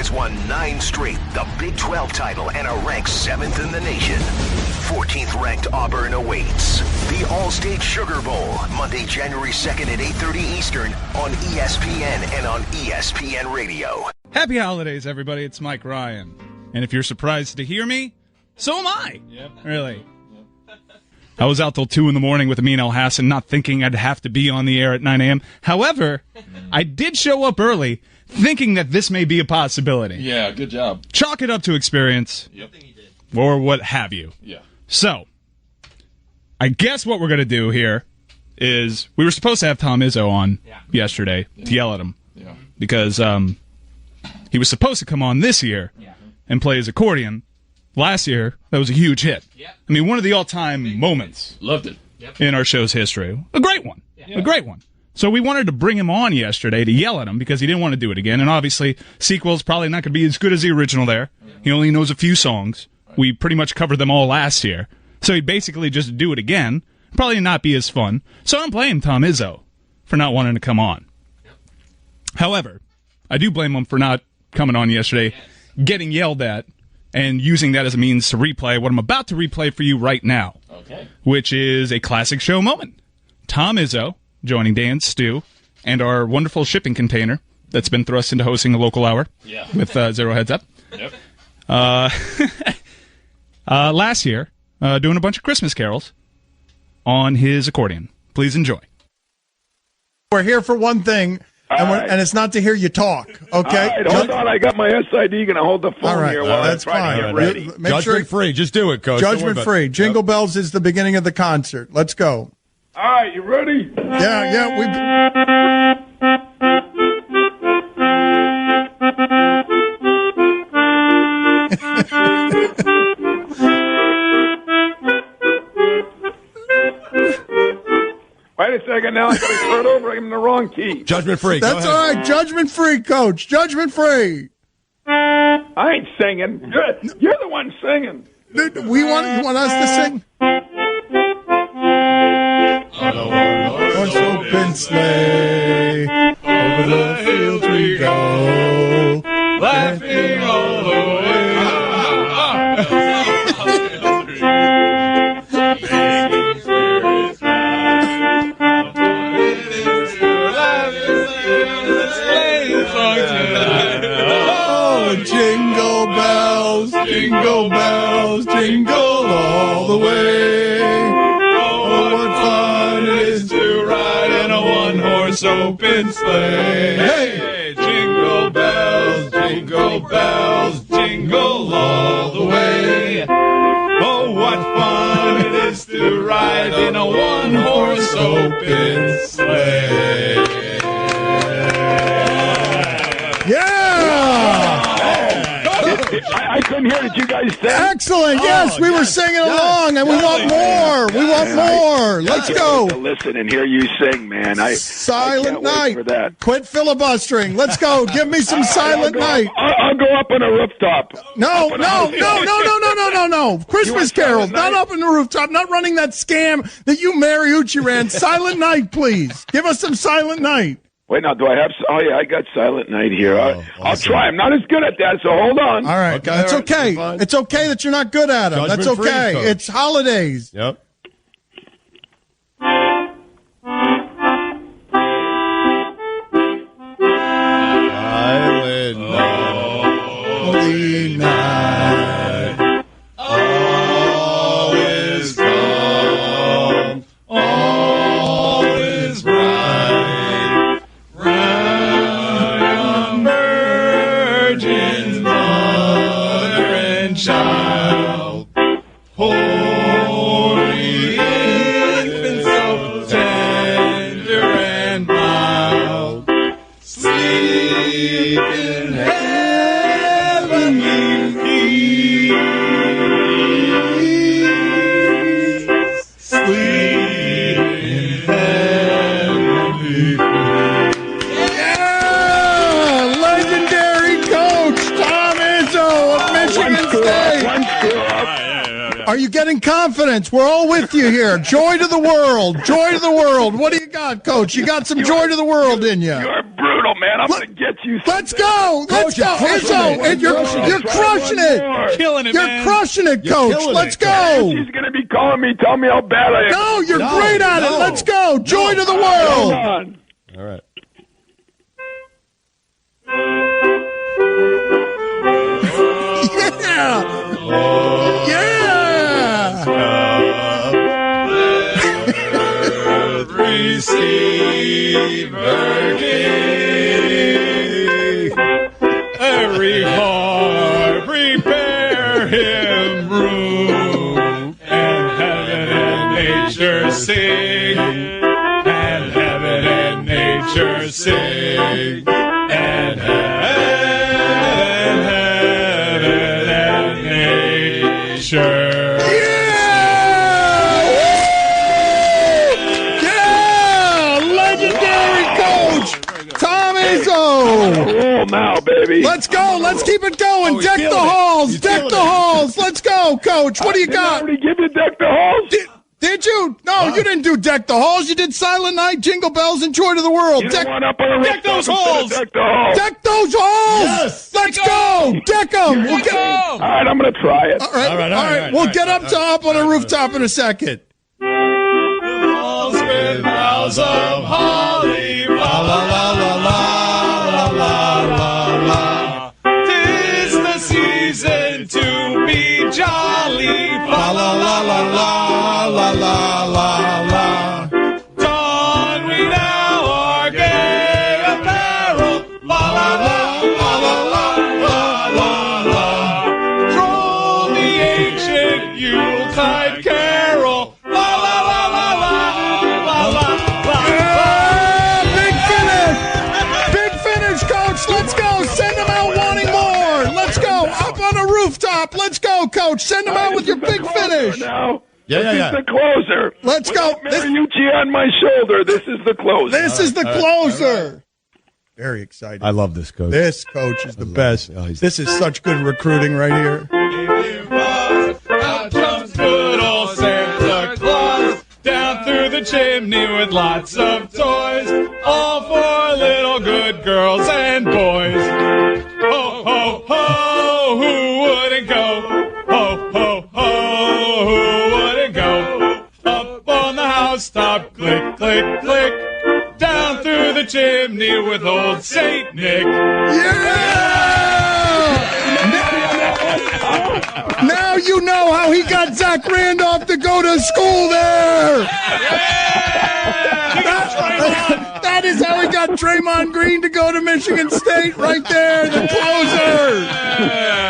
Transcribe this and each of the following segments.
has won 9 straight, the Big 12 title, and are ranked 7th in the nation. 14th ranked Auburn awaits. The All-State Sugar Bowl, Monday, January 2nd at 8:30 Eastern on ESPN and on ESPN Radio. Happy holidays, everybody. It's Mike Ryan. And if you're surprised to hear me, so am I. Yep. Really. Yep. I was out till 2 in the morning with Amin El-Hassan, not thinking I'd have to be on the air at 9 a.m. However, I did show up early, thinking that this may be a possibility. Yeah, good job. Chalk it up to experience. Yep. Or what have you. Yeah. So, I guess what we're going to do here is we were supposed to have Tom Izzo on yesterday to yell at him. Yeah. Because he was supposed to come on this year and play his accordion. Last year, that was a huge hit. Yeah. I mean, one of the all-time moments. Loved it. In our show's history. A great one. Yeah. A great one. So we wanted to bring him on yesterday to yell at him because he didn't want to do it again. And obviously, sequel's probably not going to be as good as the original there. He only knows a few songs. We pretty much covered them all last year. So he'd basically just do it again. Probably not be as fun. So I don't blame Tom Izzo for not wanting to come on. However, I do blame him for not coming on yesterday, getting yelled at, and using that as a means to replay what I'm about to replay for you right now. Okay. Which is a classic show moment. Tom Izzo joining Dan Stu and our wonderful shipping container that's been thrust into hosting a local hour with Zero Heads Up. Yep. Last year, doing a bunch of Christmas carols on his accordion. Please enjoy. We're here for one thing, and it's not to hear you talk, okay? All right, hold on. I got my SID. Going to hold the phone here while that's I'm trying to get ready. Judgment free. Just do it, Coach. Judgment free. Jingle Bells is the beginning of the concert. Let's go. All right, you ready? Yeah. Wait a second now. I got to start over. I'm in the wrong key. Judgment free. That's all right. Judgment free, Coach. Judgment free. I ain't singing. You're the one singing. You want us to sing? Horse open sleigh, over the fields we go, laughing all the way. Oh, jingle bells, jingle bells, jingle all the way. Oh, what fun it is to ride in a one-horse open sleigh. Hey! Jingle bells, jingle all the way. Oh, what fun it is to ride in a one-horse open sleigh. I couldn't hear. Did you guys sing? Excellent. Yes, we were singing along, and we want more. We want more. Let's go. To listen and hear you sing, man. Silent I can't Night. wait for that. Quit filibustering. Let's go. Give me some Silent Night. I'll go up on a rooftop. No. Christmas carols. Not up on the rooftop. Not running that scam that you Mariucci ran. Silent Night, please. Give us some Silent Night. Wait, now, do I have... Oh, yeah, I got Silent Night here. I'll try. I'm not as good at that, so hold on. All right. It's okay. It's okay that you're not good at them. That's okay. Free, it's holidays. Yep. Silent night. All is calm. All is bright. Round virgin mother and child. Holy infant, so tender and mild. Sleep in heavenly peace. Sleep in heavenly peace. Yeah! Legendary coach Tom Izzo of Michigan State. Are you getting confidence? We're all with you here. Joy to the world. Joy to the world. What do you got, Coach? You got some joy to the world in you. You're brutal, man. I'm going to get you. Let's go. Let's go. Coach, go. And you're crushing it. Killing it, You're man. crushing it, Coach. Let's go. She's going to be calling me, tell me how bad I am. No, you're great at it. Let's go. Joy to the Hold world. on. All right. Receiver King. Every heart prepare him room, and heaven and nature sing, and heaven and nature sing, and heaven and nature. Roll now, baby. Let's go. Let's keep it going. Deck the halls. Deck the halls. Let's go, Coach. What do you got? I already give you Deck the Halls. Did you? No, you didn't do Deck the Halls. You did Silent Night, Jingle Bells, and Joy to the World. You don't want up on a Deck those halls. Deck the halls. Deck those halls. Yes. Let's go. Deck them. We'll get. All right, I'm going to try it. All right. We'll get up on a rooftop in a second. Halls with boughs of holly, la la la la la la la la. 'Tis the season to be jolly, la la la la la la la la la. Don we now our gay apparel, la la la la la la la la. Troll the ancient Yuletide carol, la la la la la la la la. Big finish, Coach. Let's go. Send them out wanting more. Let's go. Up on a rooftop. Let's go, Coach. Send them out with your big finish. Now. Yeah. This is the closer. Let's go. Mariucci on my shoulder. This is the closer. This is the closer. Very excited. I love this, Coach. This coach is the best. Oh, he's- This is such good recruiting right here. Out comes good old Santa Claus, down through the chimney with lots of toys, all for little good girls and boys. Ho, ho, ho, who wouldn't go? Ho, ho, ho, who wouldn't go? Up on the housetop, click, click, click, down through the chimney with old Saint Nick. Now you know how he got Zach Randolph to go to school there. That is how he got Draymond Green to go to Michigan State right there, the closer.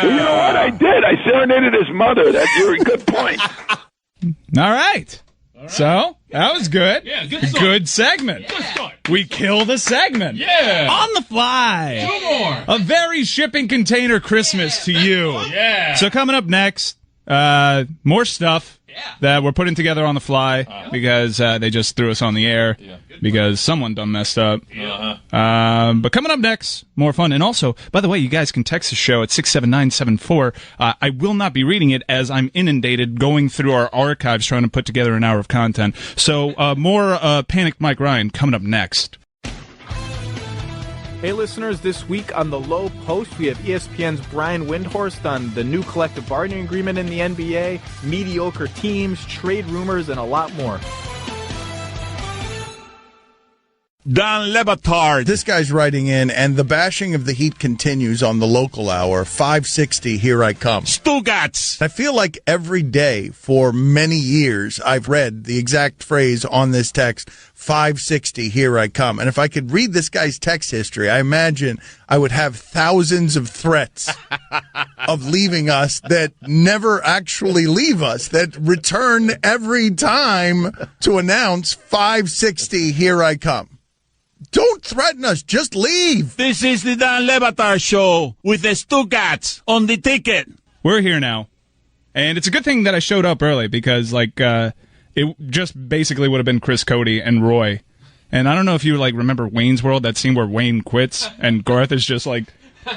You know what I did? I serenaded his mother. That's a good point. All right. So, that was good. Yeah, good segment. Good start. We killed a segment. Yeah. On the fly. 2 more. A very shipping container Christmas to you. Yeah. So coming up next, more stuff that we're putting together on the fly because they just threw us on the air because someone done messed up. But coming up next, more fun. And also, by the way, you guys can text the show at 67974. I will not be reading it as I'm inundated going through our archives trying to put together an hour of content. So more Panic Mike Ryan coming up next. Hey listeners, this week on The Low Post, we have ESPN's Brian Windhorst on the new collective bargaining agreement in the NBA, mediocre teams, trade rumors, and a lot more. Don Batard. This guy's writing in, and the bashing of the Heat continues on the local hour. 560, here I come. Stugotz. I feel like every day for many years I've read the exact phrase on this text, 560, here I come. And if I could read this guy's text history, I imagine I would have thousands of threats of leaving us that never actually leave us, that return every time to announce 560, here I come. Don't threaten us. Just leave. This is the Don Batard show with the Stugotz on the ticket. We're here now. And it's a good thing that I showed up early because, it just basically would have been Chris Cody and Roy. And I don't know if you, remember Wayne's World, that scene where Wayne quits and Garth is just,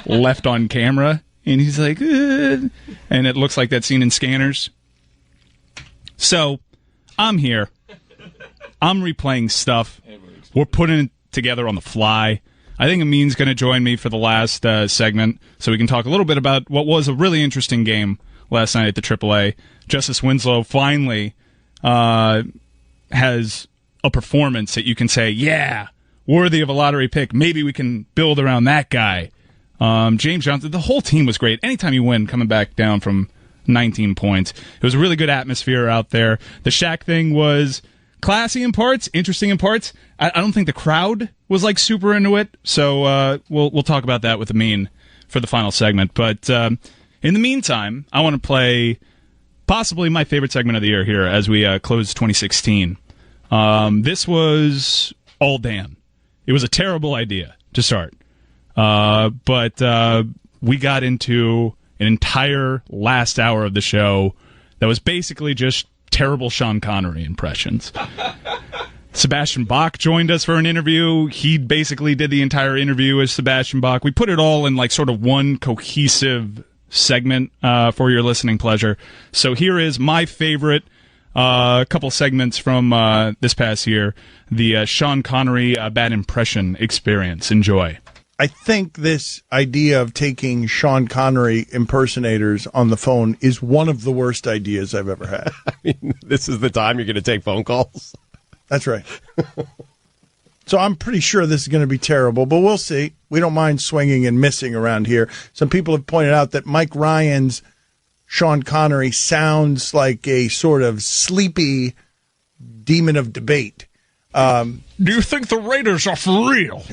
left on camera. And he's like, and it looks like that scene in Scanners. So, I'm here. I'm replaying stuff. We're putting it together on the fly. I think Amin's going to join me for the last segment so we can talk a little bit about what was a really interesting game last night at the AAA. Justice Winslow finally has a performance that you can say, yeah, worthy of a lottery pick. Maybe we can build around that guy. James Johnson, the whole team was great. Anytime you win, coming back down from 19 points. It was a really good atmosphere out there. The Shaq thing was classy in parts, interesting in parts. I don't think the crowd was like super into it, so we'll talk about that with Amin for the final segment. But in the meantime, I want to play possibly my favorite segment of the year here as we close 2016. This was all Dan. It was a terrible idea to start. But we got into an entire last hour of the show that was basically just terrible Sean Connery impressions. Sebastian Bach joined us for an interview. He basically did the entire interview as Sebastian Bach. We put it all in like sort of one cohesive segment for your listening pleasure. So here is my favorite couple segments from this past year, the Sean Connery bad impression experience. Enjoy. I think this idea of taking Sean Connery impersonators on the phone is one of the worst ideas I've ever had. I mean, this is the time you're going to take phone calls? That's right. So I'm pretty sure this is going to be terrible, but we'll see. We don't mind swinging and missing around here. Some people have pointed out that Mike Ryan's Sean Connery sounds like a sort of sleepy demon of debate. Do you think the Raiders are for real?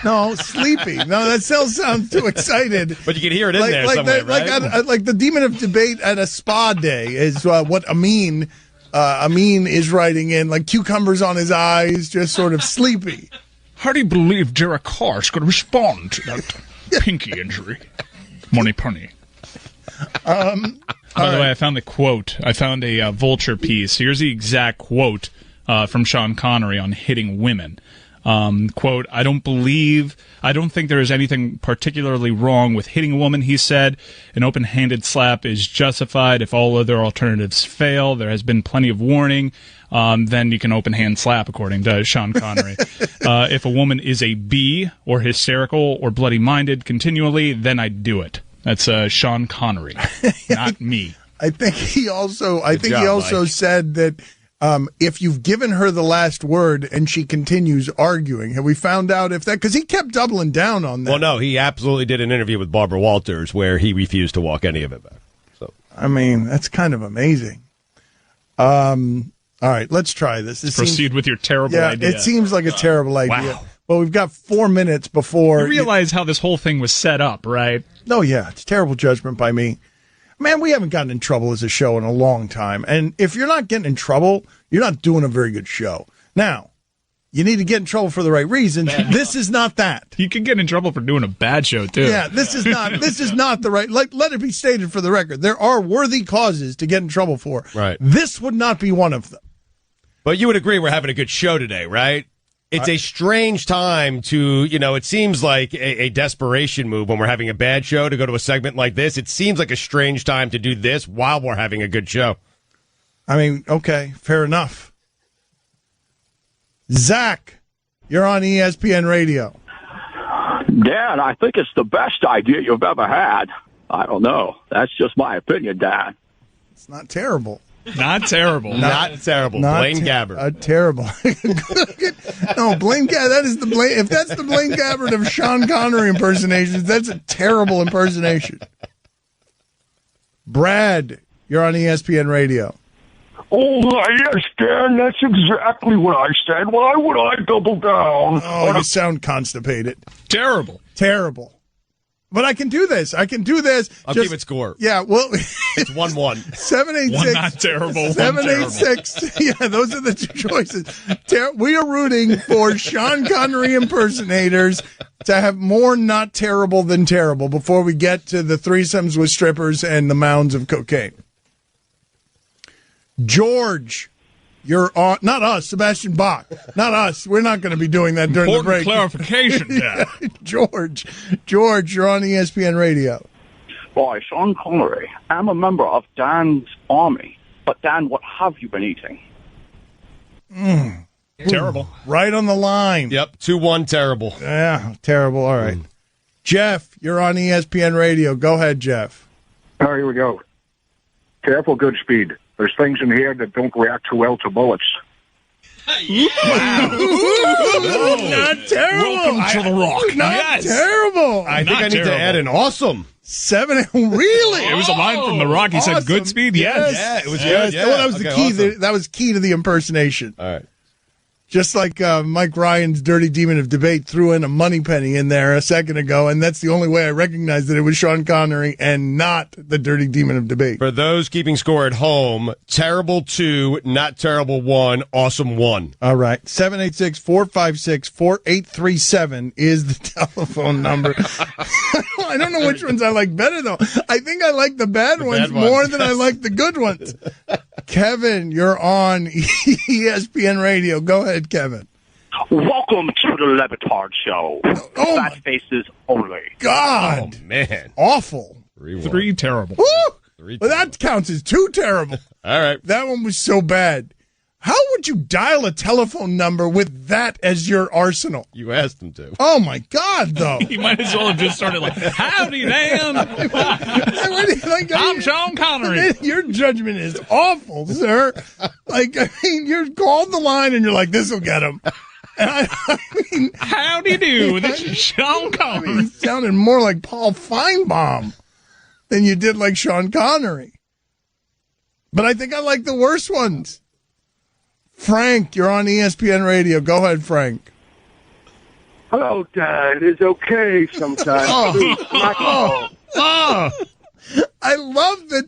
No, sleepy. No, that still sounds too excited. But you can hear it in there somewhere, right? Like the demon of debate at a spa day is what Amin is writing in, like cucumbers on his eyes, just sort of sleepy. How do you believe Derek Carr's going to respond to that pinky injury? Money punny. By the way, I found the quote. I found a Vulture piece. Here's the exact quote from Sean Connery on hitting women. Quote, I don't think there is anything particularly wrong with hitting a woman, he said. An open-handed slap is justified. If all other alternatives fail, there has been plenty of warning. Then you can open-hand slap, according to Sean Connery. If a woman is a B or hysterical or bloody-minded continually, then I'd do it. That's Sean Connery, not me. I think he also said that if you've given her the last word and she continues arguing, have we found out if that, because he kept doubling down on that. Well, no, he absolutely did an interview with Barbara Walters where he refused to walk any of it back. So, I mean, that's kind of amazing. All right, let's try this. Proceed with your terrible idea. It seems like a terrible idea. Wow. Well, we've got 4 minutes before. You realize how this whole thing was set up, right? No, yeah, it's terrible judgment by me. Man, we haven't gotten in trouble as a show in a long time. And if you're not getting in trouble, you're not doing a very good show. Now, you need to get in trouble for the right reasons. This is not that. You can get in trouble for doing a bad show, too. Yeah, this is not the right, like, let it be stated for the record. There are worthy causes to get in trouble for. Right. This would not be one of them. But you would agree we're having a good show today, right? It's a strange time to, it seems like a desperation move when we're having a bad show to go to a segment like this. It seems like a strange time to do this while we're having a good show. I mean, okay, fair enough. Zach, you're on ESPN Radio. Dan, I think it's the best idea you've ever had. I don't know. That's just my opinion, Dan. It's not terrible. Not terrible. Not terrible. Blaine Gabbert. Terrible. No, Blaine Gabbert. That is the Blaine. If that's the Blaine Gabbert of Sean Connery impersonations, that's a terrible impersonation. Brad, you're on ESPN Radio. Oh, yes, Dan, that's exactly what I said. Why would I double down? Oh, you sound constipated. Terrible. But I can do this. I'll keep it score. Yeah, well. It's 1-1. 786. One not terrible. 786. Yeah, those are the two choices. We are rooting for Sean Connery impersonators to have more not terrible than terrible before we get to the threesomes with strippers and the mounds of cocaine. George, you're on. Not us, Sebastian Bach. Not us. We're not going to be doing that during the break. Clarification, yeah. George, you're on ESPN Radio. Boy, Sean Connery, I'm a member of Dan's army. But, Dan, what have you been eating? Terrible. Right on the line. Yep, 2-1 terrible. Yeah, terrible. All right. Jeff, you're on ESPN Radio. Go ahead, Jeff. Oh, here we go. Careful, good speed. There's things in here that don't react too well to bullets. Not terrible. Welcome to the Rock. Not terrible. I think I need terrible. to add an awesome. 7. Really? It was a line from the Rock. He said good speed. Yes. Yeah, it was Yes. good. Yeah. Well, that was the key. Awesome. That was key to the impersonation. All right. Just like Mike Ryan's Dirty Demon of Debate threw in a money penny in there a second ago, and that's the only way I recognized that it was Sean Connery and not the Dirty Demon of Debate. For those keeping score at home, terrible 2, not terrible 1, awesome 1. All right. 786-456-4837 is the telephone number. I don't know which ones I like better, though. I think I like the bad ones more than I like the good ones. Kevin, you're on ESPN Radio. Go ahead, Kevin. Welcome to the Batard Show. Oh, Fat my faces only. God. Oh, man. Awful. 3 terrible. Woo! Well, that counts as 2 terrible. All right. That one was so bad. How would you dial a telephone number with that as your arsenal? You asked him to. Oh, my God, though. He might as well have just started like, howdy, Dan. I'm Sean Connery. Your judgment is awful, sir. You called the line and you're like, this will get him. And I mean, howdy do. This is Sean Connery. You sounded more like Paul Feinbaum than you did like Sean Connery. But I think I like the worst ones. Frank, you're on ESPN Radio. Go ahead, Frank. Hello, Dad. It's okay sometimes. I love that.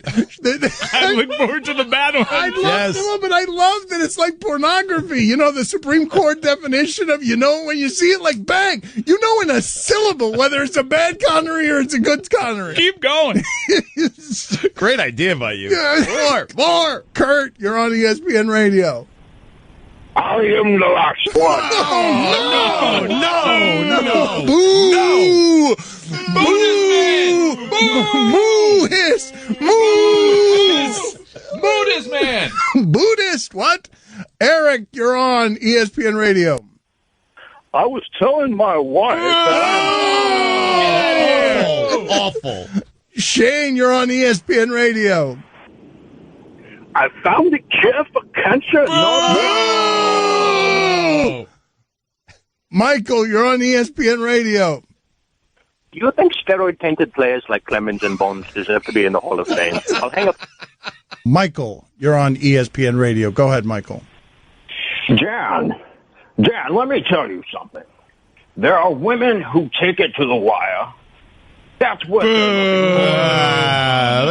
I look forward to the bad ones. I love them, but I love that it's like pornography. You know, the Supreme Court definition of, when you see it, like, bang. You know in a syllable whether it's a bad Connery or it's a good Connery. Keep going. Great idea by you. More. Kurt, you're on ESPN Radio. I am the last one. No. Boo! Moo! Hiss! Moo! Buddhist man. Buddhist, what? Eric, you're on ESPN Radio. I was telling my wife Awful. Shane, you're on ESPN Radio. I found the cure for cancer. No! Michael, you're on ESPN Radio. Do you think steroid-tainted players like Clemens and Bonds deserve to be in the Hall of Fame? I'll hang up. Michael, you're on ESPN Radio. Go ahead, Michael. Jan, let me tell you something. There are women who take it to the wire. That's what they're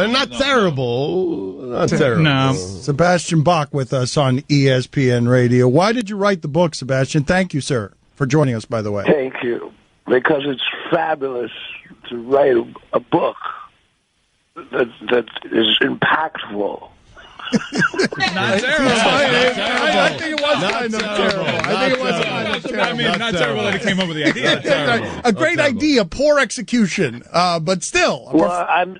not terrible. Not terrible. No. Sebastian Bach with us on ESPN Radio. Why did you write the book, Sebastian? Thank you, sir, for joining us, by the way. Thank you. Because it's fabulous to write a book that is impactful. Not terrible. I think it was kind of terrible. I think it was kind of terrible. I mean, not terrible that he came up with the idea. A great idea, poor execution, but still. Well, I'm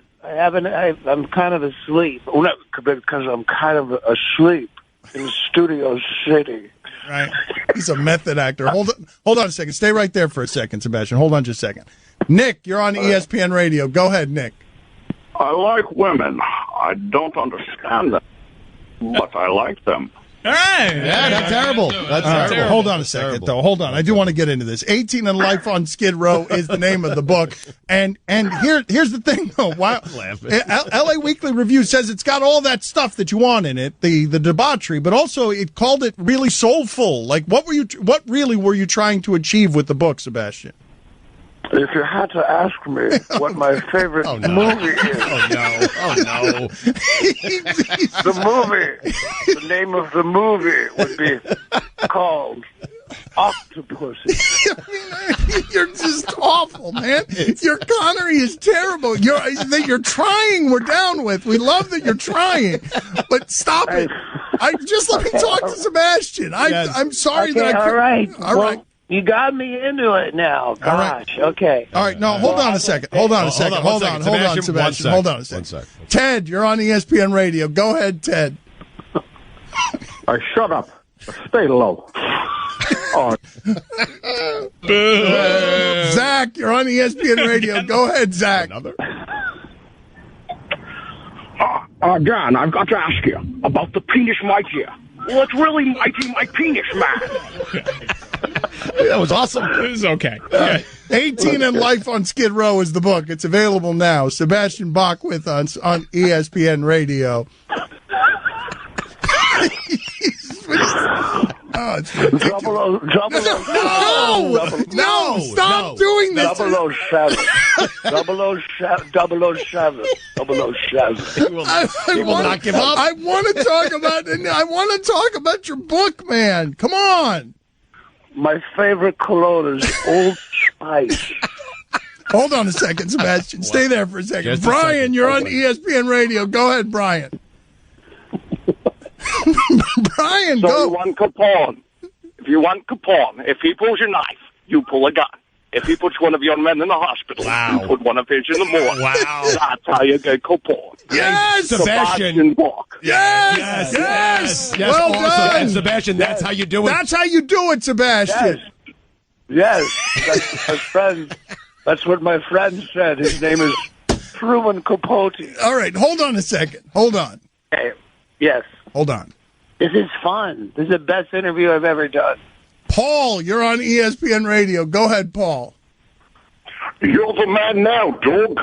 kind of asleep. Well, not because I'm kind of asleep in Studio City. Right. He's a method actor. Hold on a second. Stay right there for a second, Sebastian. Hold on just a second. Nick, you're on ESPN Radio. Go ahead, Nick. I like women. I don't understand them, but I like them. All right. Yeah, not terrible. That's terrible. Hold on a second, though. Hold on. I do want to get into this. 18 and Life on Skid Row is the name of the book. And here's the thing, though. Wow. LA Weekly Review says it's got all that stuff that you want in it, the debauchery, but also it called it really soulful. Like, what really were you trying to achieve with the book, Sebastian? If you had to ask me what my favorite movie is. The name of the movie would be called Octopussy. You're just awful, man. Your Connery is terrible. You're trying. We're down with. We love that you're trying, but stop it. Just let me talk to Sebastian. I'm sorry that I couldn't. All right. All right. You got me into it now. Gosh. All right. Okay. All right. No, hold on a second. Hold on, Sebastian. Hold on, Sebastian. Hold on a second. Ted, you're on ESPN Radio. Go ahead, Ted. Shut up. Stay low. Oh. Zach, you're on ESPN Radio. Go ahead, Zach. John, I've got to ask you about the penis mighty. Well, it's really mighty, my penis, man. That was awesome. It was okay. 18 and Life on Skid Row is the book. It's available now. Sebastian Bach with us on ESPN Radio. Oh, it's ridiculous. No, stop doing this. 007. 007. He will not give up. I want to talk about your book, man. Come on. My favorite cologne is Old Spice. Hold on a second, Sebastian. Stay there for a second. Just a Brian, second. you're on ESPN Radio. Go ahead, Brian. Brian, So go. you want Capone. If you want Capone, if he pulls your knife, you pull a gun. If he puts one of your men in the hospital, you put one of his in the morgue. Wow. That's how you get Capone. Yes, Sebastian. Walk. Yes. Well awesome. done. And Sebastian, that's how you do it. That's how you do it, Sebastian. Yes. That's what my friend said. His name is Truman Capote. All right, hold on a second. Hold on. Hey, yes. Hold on. This is fun. This is the best interview I've ever done. Paul, you're on ESPN Radio. Go ahead, Paul. You're the man now, dog.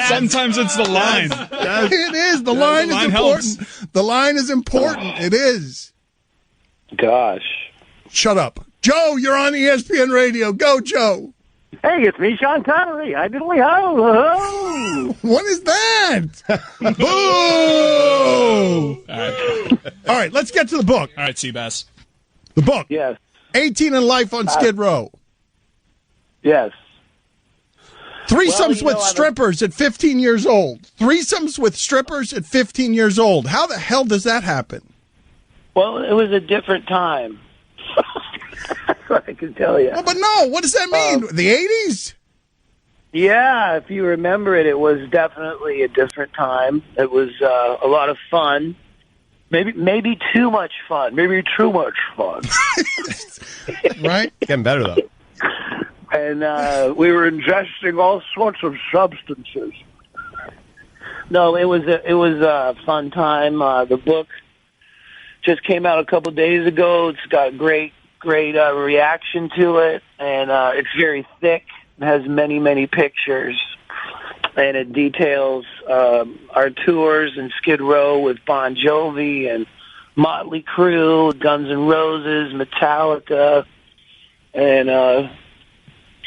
Sometimes it's the line. It is. The line is important. The line is important. It is. Gosh. Shut up. Joe, you're on ESPN Radio. Go, Joe. Hey, it's me, Sean Connery. I diddly ho. What is that? Boo! All right, let's get to the book. All right, Seabass. The book. Yes. 18 and Life on Skid Row. Yes. Threesomes Well, with strippers at 15 years old. Threesomes with strippers at 15 years old. How the hell does that happen? Well, it was a different time. That's what I can tell you. Oh, but no, what does that mean? The 80s? Yeah, if you remember it, it was definitely a different time. It was a lot of fun. Maybe too much fun. Maybe too much fun. Right? Getting better, though. And we were ingesting all sorts of substances. No, it was a fun time. The book just came out a couple days ago. It's got great reaction to it, and it's very thick. It has many pictures, and it details our tours in Skid Row with Bon Jovi and Motley Crue, Guns N' Roses, Metallica, and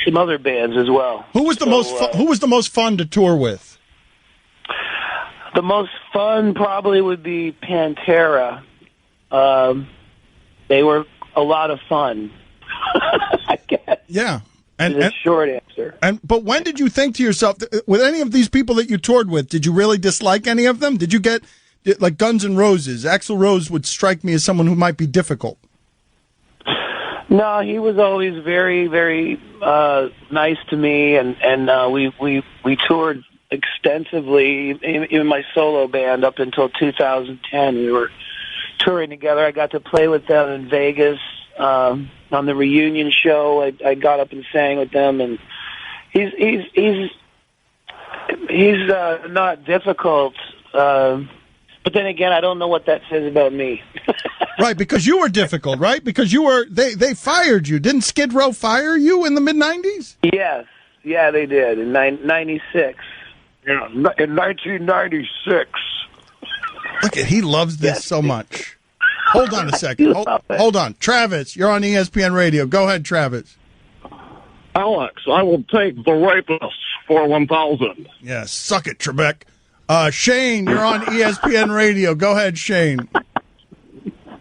some other bands as well. Who was the most fun to tour with? The most fun probably would be Pantera. They were a lot of fun, I guess. Yeah. And a short answer. But when did you think to yourself, with any of these people that you toured with, did you really dislike any of them? Did you get, like Guns N' Roses? Axl Rose would strike me as someone who might be difficult. No, he was always very, very nice to me, and we toured extensively. Even my solo band up until 2010, we were touring together. I got to play with them in Vegas on the reunion show. I got up and sang with them, and he's not difficult. But then again, I don't know what that says about me. Right, because you were difficult, right? Because you were they fired you. Didn't Skid Row fire you in the mid-90s? Yes. Yeah, they did in 96. Yeah, in 1996. Look at, he loves this so much. Hold on a second. Hold on. Travis, you're on ESPN Radio. Go ahead, Travis. Alex, I will take the rapists for 1,000. Yes, suck it, Trebek. Shane, you're on ESPN Radio. Go ahead, Shane.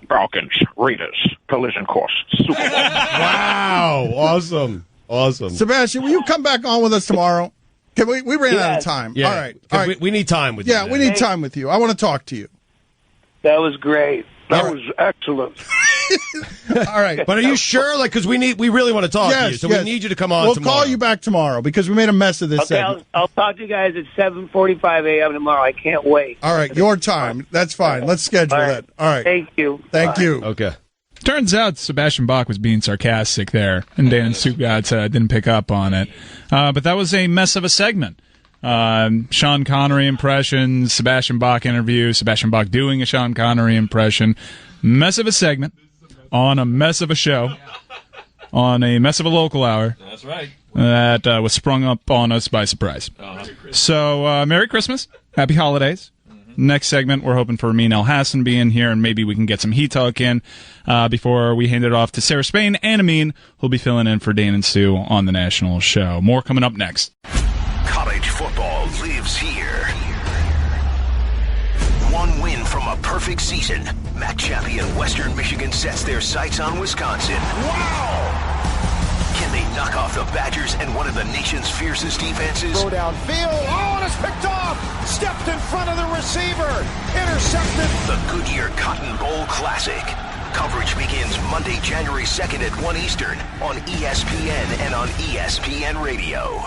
Falcons, Raiders, collision course, Super Bowl. Wow, awesome. Sebastian, will you come back on with us tomorrow? We ran out of time. Yeah. All right. We need time with you. Yeah, we need time with you. I want to talk to you. That was great. That was excellent. All right. But are you sure? Like, because we really want to talk to you, so we need you to come on tomorrow. We'll call you back tomorrow because we made a mess of this Okay, segment. I'll talk to you guys at 7:45 a.m. tomorrow. I can't wait. All right, your time. That's fine. Let's schedule that. All right. Thank you. Thank Bye. you. Okay. Turns out Sebastian Bach was being sarcastic there, and Dan Stugotz didn't pick up on it. But that was a mess of a segment. Sean Connery impressions, Sebastian Bach interview, Sebastian Bach doing a Sean Connery impression. Mess of a segment on a mess of a show on a mess of a local hour. That's right. That was sprung up on us by surprise. So, Merry Christmas. Happy holidays. Next segment, we're hoping for Amin El Hassan to be in here, and maybe we can get some Heat Talk in before we hand it off to Sarah Spain and Amin, who'll be filling in for Dan and Stu on the national show. More coming up next. College football lives here. One win from a perfect season. MAC champion Western Michigan sets their sights on Wisconsin. Wow! Can they knock off the Badgers and one of the nation's fiercest defenses? Throw downfield. Oh, and it's picked off. Stepped in front of the receiver. Intercepted. The Goodyear Cotton Bowl Classic. Coverage begins Monday, January 2nd at 1 Eastern on ESPN and on ESPN Radio.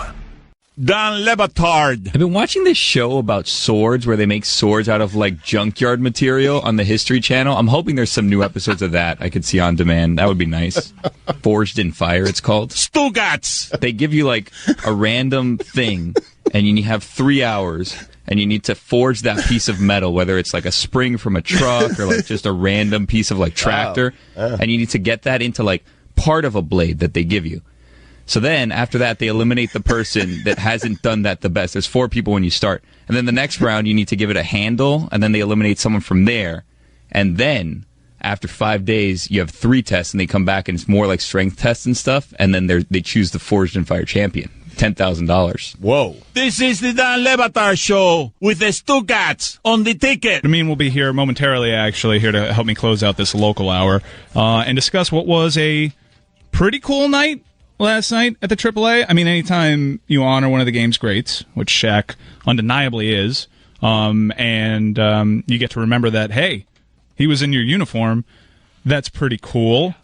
Don Batard. I've been watching this show about swords where they make swords out of like junkyard material on the History Channel. I'm hoping there's some new episodes of that I could see on demand. That would be nice. Forged in Fire, it's called. Stugotz. They give you like a random thing, and you have 3 hours, and you need to forge that piece of metal, whether it's like a spring from a truck or like just a random piece of like tractor, and you need to get that into like part of a blade that they give you. So then, after that, they eliminate the person that hasn't done that the best. There's 4 people when you start. And then the next round, you need to give it a handle, and then they eliminate someone from there. And then, after 5 days, you have 3 tests, and they come back, and it's more like strength tests and stuff. And then they choose the Forged in Fire champion. $10,000. Whoa. This is the Dan Batard Show with the Stugotz on the ticket. Amin will be here momentarily, actually, here to help me close out this local hour and discuss what was a pretty cool night last night at the AAA. I mean, anytime you honor one of the game's greats, which Shaq undeniably is, and you get to remember that, hey, he was in your uniform, that's pretty cool.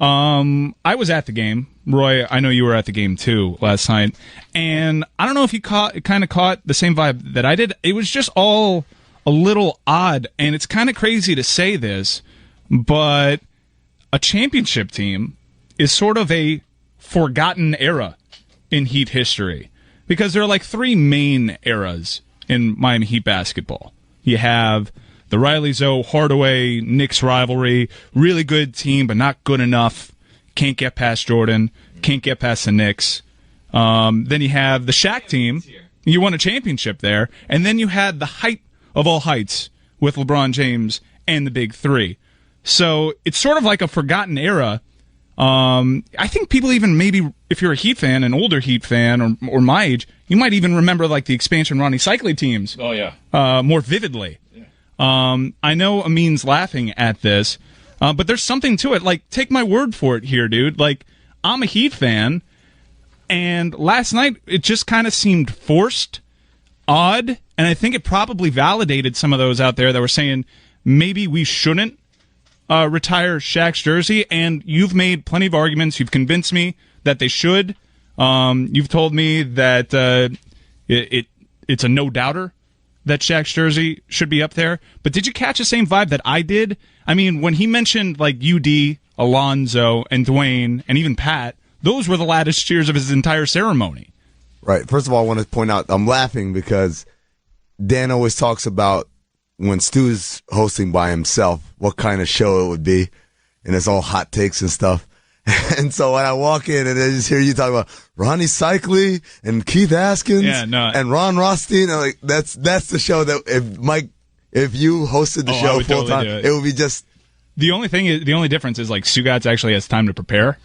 I was at the game. Roy, I know you were at the game too last night, and I don't know if you kind of caught the same vibe that I did. It was just all a little odd, and it's kind of crazy to say this, but a championship team is sort of a forgotten era in Heat history, because there are like 3 main eras in Miami Heat basketball. You have the Riley Zoe Hardaway Knicks rivalry, really good team but not good enough, can't get past Jordan, can't get past the Knicks. Then you have the Shaq team, you won a championship there, and then you had the height of all heights with LeBron James and the Big 3. So it's sort of like a forgotten era. I think people even, maybe if you're a Heat fan, an older Heat fan, or my age, you might even remember like the expansion Ronnie Cycli teams. Oh, yeah. More vividly. Yeah. I know Amin's laughing at this, but there's something to it. Like, take my word for it here, dude. Like, I'm a Heat fan, and last night it just kind of seemed forced, odd, and I think it probably validated some of those out there that were saying maybe we shouldn't retire Shaq's jersey, and you've made plenty of arguments. You've convinced me that they should. You've told me that it's a no-doubter that Shaq's jersey should be up there. But did you catch the same vibe that I did? I mean, when he mentioned like UD, Alonzo, and Dwayne, and even Pat, those were the loudest cheers of his entire ceremony. Right. First of all, I want to point out, I'm laughing because Dan always talks about when Stu's hosting by himself, what kind of show it would be, and it's all hot takes and stuff. And so when I walk in and I just hear you talk about Ronnie Cycli and Keith Askins and Ron Rothstein, I'm like, that's the show that if you hosted the show full time, it would be just. The only difference is like Stugotz actually has time to prepare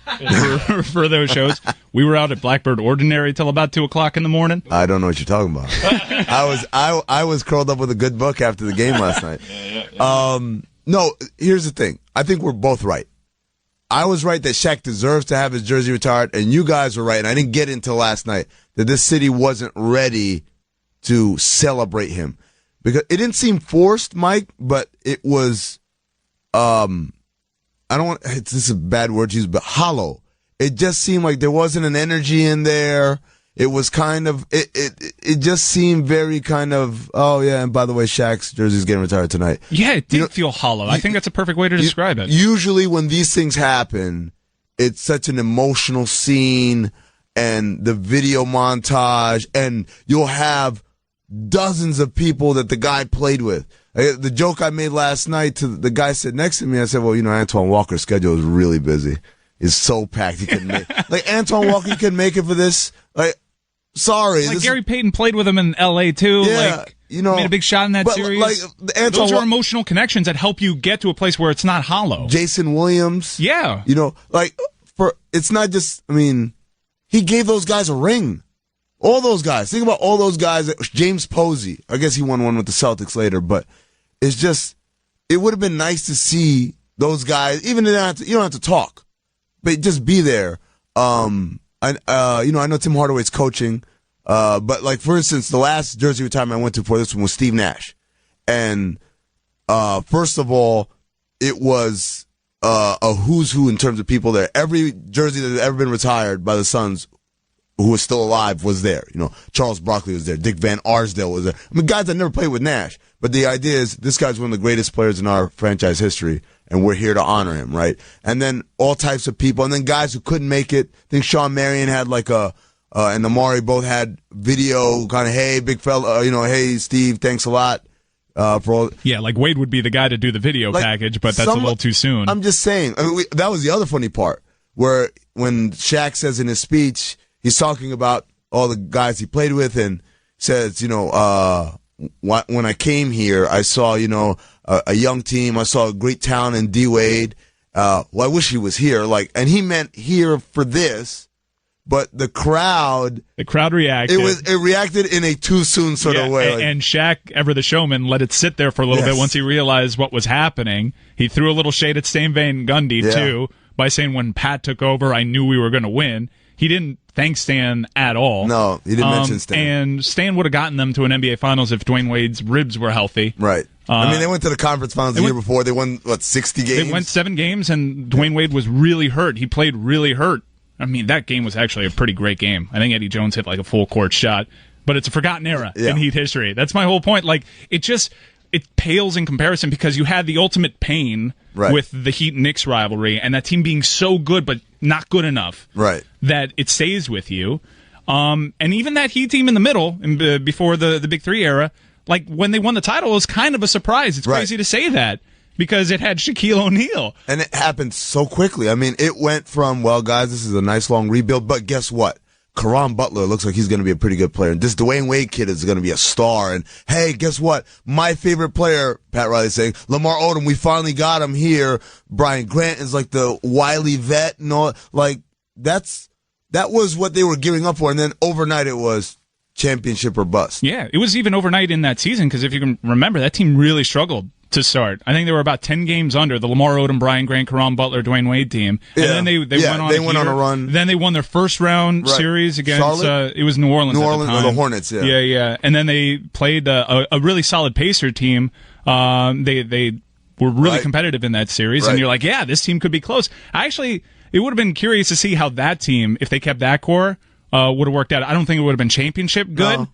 for those shows. We were out at Blackbird Ordinary till about 2:00 in the morning. I don't know what you're talking about. I was curled up with a good book after the game last night. No, here's the thing. I think we're both right. I was right that Shaq deserves to have his jersey retired, and you guys were right, and I didn't get it until last night, that this city wasn't ready to celebrate him. Because it didn't seem forced, Mike, but it was, I I don't want, this is a bad word to use, but hollow. It just seemed like there wasn't an energy in there. It was kind of, it just seemed very kind of, oh yeah, and by the way, Shaq's jersey's getting retired tonight. Yeah, it did feel hollow. I think that's a perfect way to describe it. Usually when these things happen, it's such an emotional scene and the video montage, and you'll have dozens of people that the guy played with. The joke I made last night to the guy sitting next to me, I said, well, Antoine Walker's schedule is really busy. It's so packed he couldn't make it. Like, Antoine Walker, you couldn't make it for this? Like, sorry. Like, Gary Payton played with him in L.A., too. Yeah, like, made a big shot in that series. Like, those are emotional connections that help you get to a place where it's not hollow. Jason Williams. Yeah. It's not just, he gave those guys a ring. All those guys. Think about all those guys. James Posey. I guess he won one with the Celtics later, but it's just, it would have been nice to see those guys, even if you don't have to talk, but just be there. I know Tim Hardaway's coaching, but like, for instance, the last jersey retirement I went to before this one was Steve Nash. And, first of all, it was, a who's who in terms of people there. Every jersey that had ever been retired by the Suns who was still alive was there. Charles Barkley was there. Dick Van Arsdale was there. Guys that never played with Nash. But the idea is this guy's one of the greatest players in our franchise history, and we're here to honor him, right? And then all types of people, and then guys who couldn't make it. I think Sean Marion had and Amari both had video kind of, hey, big fella, hey, Steve, thanks a lot. For all. Yeah, like Wade would be the guy to do the video package, but that's a little too soon. I'm just saying. That was the other funny part, where when Shaq says in his speech, he's talking about all the guys he played with, and says, when I came here, I saw, a young team. I saw a great talent in D Wade. I wish he was here. And he meant here for this. But the crowd reacted. It reacted in a too soon sort of way. And Shaq, ever the showman, let it sit there for a little bit once he realized what was happening. He threw a little shade at Stan Van Gundy, too, by saying when Pat took over, I knew we were going to win. He didn't thank Stan at all. No, he didn't mention Stan. And Stan would have gotten them to an NBA Finals if Dwayne Wade's ribs were healthy. Right. They went to the conference finals the year before. They won, 60 games? They went 7 games, and Dwayne Wade was really hurt. He played really hurt. That game was actually a pretty great game. I think Eddie Jones hit like a full court shot, but it's a forgotten era in Heat history. That's my whole point. It pales in comparison because you had the ultimate pain with the Heat-Knicks rivalry and that team being so good but not good enough that it stays with you. And even that Heat team in the middle, before the Big Three era, when they won the title, it was kind of a surprise. It's crazy to say that, because it had Shaquille O'Neal. And it happened so quickly. It went from, well, guys, this is a nice long rebuild, but guess what? Caron Butler looks like he's going to be a pretty good player. And this Dwayne Wade kid is going to be a star. And, hey, guess what? My favorite player, Pat Riley's saying, Lamar Odom, we finally got him here. Brian Grant is like the wily vet and all. That was what they were gearing up for. And then overnight it was championship or bust. Yeah, it was even overnight in that season, because if you can remember, that team really struggled to start. I think they were about 10 games under the Lamar Odom, Brian Grant, Caron Butler, Dwayne Wade team. And then they went on a run. Then they won their first round series against it was New Orleans at the time. Or the Hornets, Yeah. And then they played a really solid Pacer team. They were really competitive in that series, and you're like, yeah, this team could be close. It would have been curious to see how that team, if they kept that core, would have worked out. I don't think it would have been championship good. No.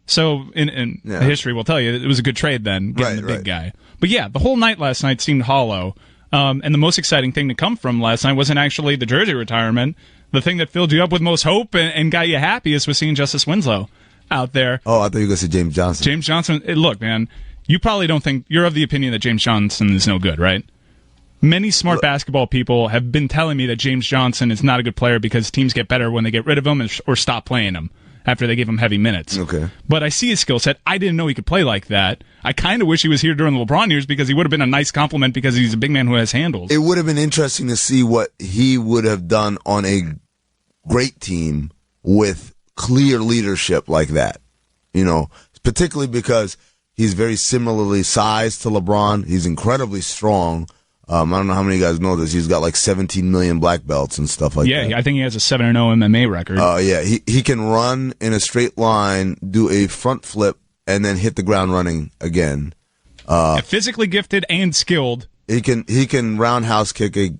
So in history will tell you it was a good trade then, getting the big guy. But yeah, the whole night last night seemed hollow. And the most exciting thing to come from last night wasn't actually the jersey retirement. The thing that filled you up with most hope and got you happiest was seeing Justice Winslow out there. Oh, I thought you were going to say James Johnson. James Johnson. Look, man, you probably don't think you're of the opinion that James Johnson is no good, right? Many smart basketball people have been telling me that James Johnson is not a good player because teams get better when they get rid of him or stop playing him after they give him heavy minutes. Okay. But I see his skill set. I didn't know he could play like that. I kind of wish he was here during the LeBron years because he would have been a nice compliment because he's a big man who has handles. It would have been interesting to see what he would have done on a great team with clear leadership like that. Particularly because he's very similarly sized to LeBron. He's incredibly strong. I don't know how many of you guys know this. He's got like 17 million black belts and stuff like that. Yeah, I think he has a 7-0 MMA record. Yeah, he can run in a straight line, do a front flip, and then hit the ground running again. Physically gifted and skilled. He can roundhouse kick a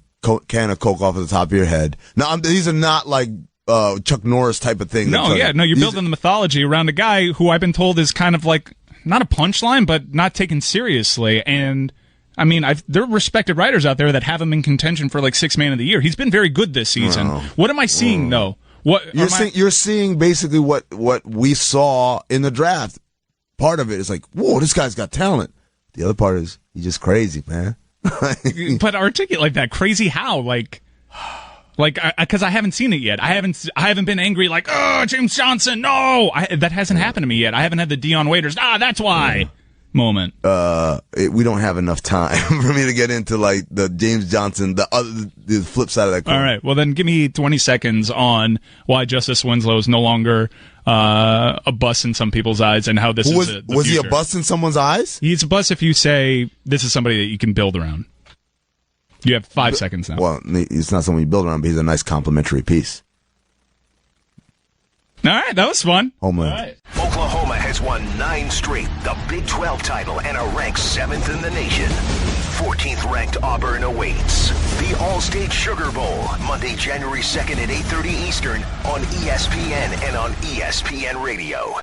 can of Coke off of the top of your head. Now, these are not like Chuck Norris type of thing. No, you're building the mythology around a guy who I've been told is kind of like not a punchline, but not taken seriously. And I mean, there are respected writers out there that have him in contention for like 6th man of the year. He's been very good this season. What am I seeing though? What you're seeing basically what we saw in the draft. Part of it is like, whoa, this guy's got talent. The other part is he's just crazy, man. But articulate like that, crazy how? Like, because I haven't seen it yet. I haven't been angry like, oh, James Johnson, no. That hasn't happened to me yet. I haven't had the Dion Waiters, that's why moment. We don't have enough time for me to get into like the James Johnson, the flip side of that coin. All right, well then give me 20 seconds on why Justice Winslow is no longer a bust in some people's eyes and how this is the was future. He a bust in someone's eyes? He's a bust if you say this is somebody that you can build around. You have 5 seconds now. Well, it's not someone you build around, but he's a nice complimentary piece. All right, that was fun. Homeland. All right. Oklahoma has won 9 straight, the Big 12 title, and are ranked 7th in the nation. 14th ranked Auburn awaits. The All-State Sugar Bowl, Monday, January 2nd at 8:30 Eastern on ESPN and on ESPN Radio.